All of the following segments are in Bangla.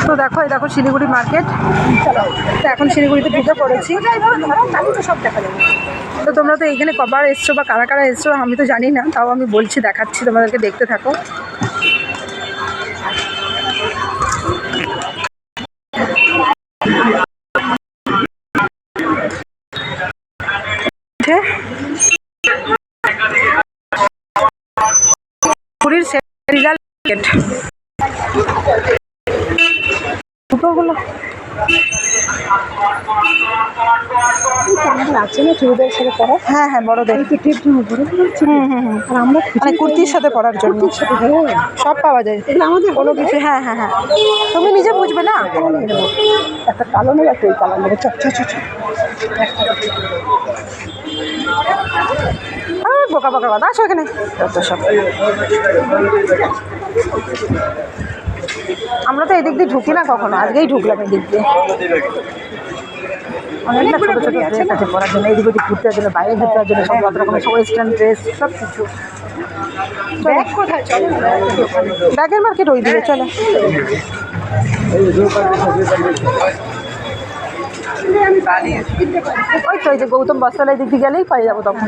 তো দেখো এই দেখো শিলিগুড়ি মার্কেট। তো এখন শিলিগুড়িতে ঢুকে পড়েছি। সব দেখা যাবে। তো তোমরা তো এইখানে কবার এসছো বা কারা কারা এসছো আমি তো জানি না, তাও আমি বলছি, দেখাচ্ছি তোমাদেরকে, দেখতে থাকো। পুরীর রেজাল্ট দুটোগুলো আছে না চুড়িদারের সাথে পরা। হ্যাঁ হ্যাঁ বড়দের আর আমরা মানে কুর্তির সাথে পরার জন্য সব পাওয়া যায় আমাদের কোনো কিছু। হ্যাঁ হ্যাঁ হ্যাঁ তুমি নিজে বুঝবে না। একটা কালো নেবে একটা ওই কালো নেবে। বোকা বোকা কথা আসো এখানে। সব আমরা তো এদিক দিয়ে ঢুকি না কখনো, আজকেই ঢুকলাম এদিক দিয়ে। অনেকটা ছোটো ছোটো ড্রেস আছে পরার জন্য, এদিক ওদিক ঘুরতে জন্য, বাইরে ঘুরতে জন্য, সব রকমের সব ওয়েস্টার্ন ড্রেস সব কিছু। ব্যাগের মার্কেট ওই দিকে চলো। ওই তো ওই যে গৌতম বস্ত্রালয় দিক দিয়ে গেলেই পাই যাবো তখন।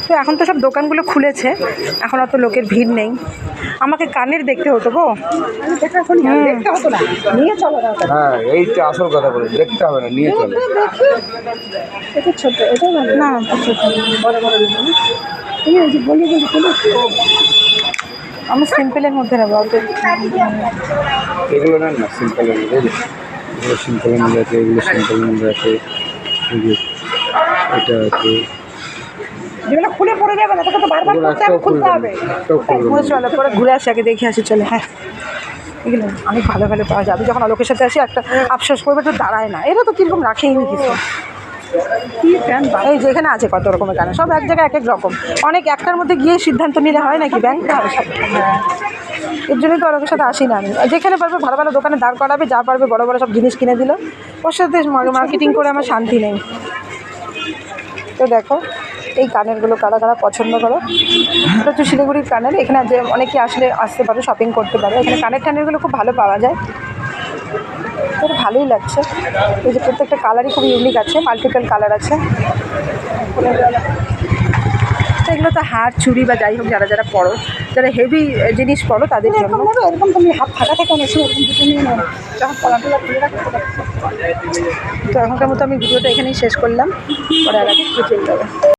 তো এখন তো সব দোকানগুলো খুলেছে, এখন অত লোকের ভিড় নেই। আমাকে কানের দেখতে হতো গো। দেখতে হতো না, নিয়ে চলো। হ্যাঁ এইটা আসল কথা বলে, দেখতে হবে না, নিয়ে চলো। এটা ছোট, এটা না ছোট, বড় বড় তুমি ওই যে বলি আমি সিম্পলের মধ্যে নেবো। এগুলো নেন না সিম্পলের মধ্যে, এগুলো সিম্পলের মধ্যে আছে, এগুলো সিম্পলের মধ্যে আছে, এটা আছে। যেগুলো খুলে পড়ে যাবে না, তোকে তো বারবার খুলতে হবে। চলো পরে ঘুরে আসি, আগে দেখে আসি চলে। হ্যাঁ এগুলো অনেক ভালো ভালো পাওয়া যাবে। যখন আলোকের সাথে আসি একটা আফসোস করবে, তো দাঁড়ায় না, এরা তো কীরকম রাখেই নি কিছু। এই যে এখানে আছে কত রকমের গান, সব এক জায়গায় এক এক রকম। অনেক একটার মধ্যে গিয়ে সিদ্ধান্ত নিলে হয় নাকি, ব্যাংকটা হবে সব। এর জন্যই তো আলোকের সাথে আসি না আমি। যেখানে পারবে ভালো ভালো দোকানে দাঁড় করাবে, যা পারবে বড় বড় সব জিনিস কিনে দিল, ওর সাথে মার্কেটিং করে আমার শান্তি নেই। তো দেখো এই কানেরগুলো কারা কারা পছন্দ করো। এটা হচ্ছে শিলিগুড়ির কানের। এখানে যে অনেকে আসতে পারো, শপিং করতে পারো। এখানে কানের টানেরগুলো খুব ভালো পাওয়া যায়, তো ভালোই লাগছে। এই যে প্রত্যেকটা কালারই খুব ইউনিক আছে, মাল্টিপল কালার আছে। এগুলো তো হার চুড়ি বা যাই হোক, যারা যারা পড়ো, যারা হেভি জিনিস পড়ো তাদের জন্য। এরকম তুমি হাত ফাঁকা থেকে এসে এরকম দুটো নিয়ে নেবো, যখন পড়াশোনা খুলে রাখতে। তো এখনকার মতো আমি ভিডিওটা এখানেই শেষ করলাম, পরে আর আগে চলে যাবে।